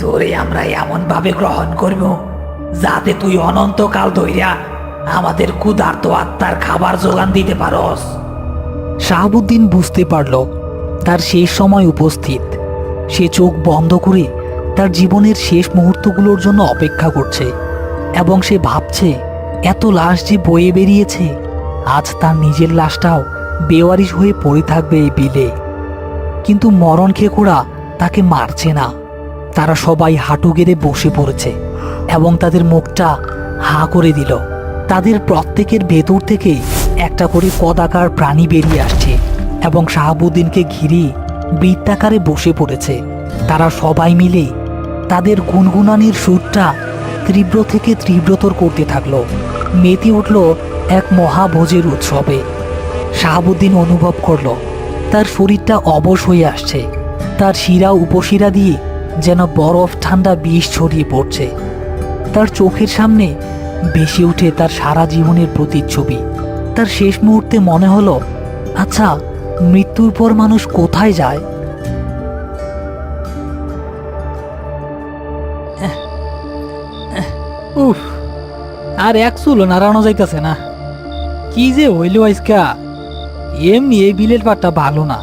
তোরে আমরা এমন ভাবে গ্রহণ করব যাতে তুই অনন্তকাল ধইরা আমাদের ক্ষুধার্ত আত্মার খাবার যোগান দিতে পারস। শাহাবুদ্দিন বুঝতে পারল তার শেষ সময় উপস্থিত। সে চোখ বন্ধ করে তার জীবনের শেষ মুহূর্তগুলোর জন্য অপেক্ষা করছে এবং সে ভাবছে এত লাশ যে বয়ে বেরিয়েছে, আজ তার নিজের লাশটাও বেওয়ারিশ হয়ে পড়ে থাকবে এই বিলে। কিন্তু মরণ খেকোড়া তাকে মারছে না। তারা সবাই হাঁটু গেড়ে বসে পড়েছে এবং তাদের মুখটা হাঁ করে দিল। তাদের প্রত্যেকের ভেতর থেকে একটা করে কদাকার প্রাণী বেরিয়ে আসছে এবং শাহাবুদ্দিনকে ঘিরে বৃত্তাকারে বসে পড়েছে। তারা সবাই মিলে তাদের গুনগুনানির সুরটা তীব্র থেকে তীব্রতর করতে থাকলো। মেতে উঠল এক মহাভোজের উৎসবে। শাহাবুদ্দিন অনুভব করলো তার শরীরটা অবশ হয়ে আসছে। তার শিরা উপশিরা দিয়ে যেন বরফ ঠান্ডা বিষ ছড়িয়ে পড়ছে। তার চোখের সামনে ভেসে উঠে তার সারা জীবনের প্রতিচ্ছবি। তার শেষ মুহূর্তে মনে হলো, আচ্ছা, মৃত্যুর পর মানুষ কোথায় যায়? উফ, আর এক চুলো নাড়ানো যাইতেছে না। কি যে হইল আজকা! এমনি এই বিলের পাটটা ভালো না,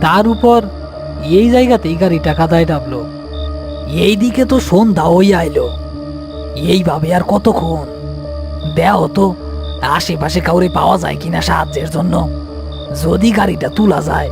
তার উপর এই জায়গাতেই গাড়িটা কাদায় ডাবলো। এইদিকে তো সন্ধ্যা হইয়া আইলো। এইভাবে আর কতক্ষণ? দেও তো আশেপাশে কাউরে পাওয়া যায় কিনা সাহায্যের জন্য। যদি গাড়িটা তোলা যায়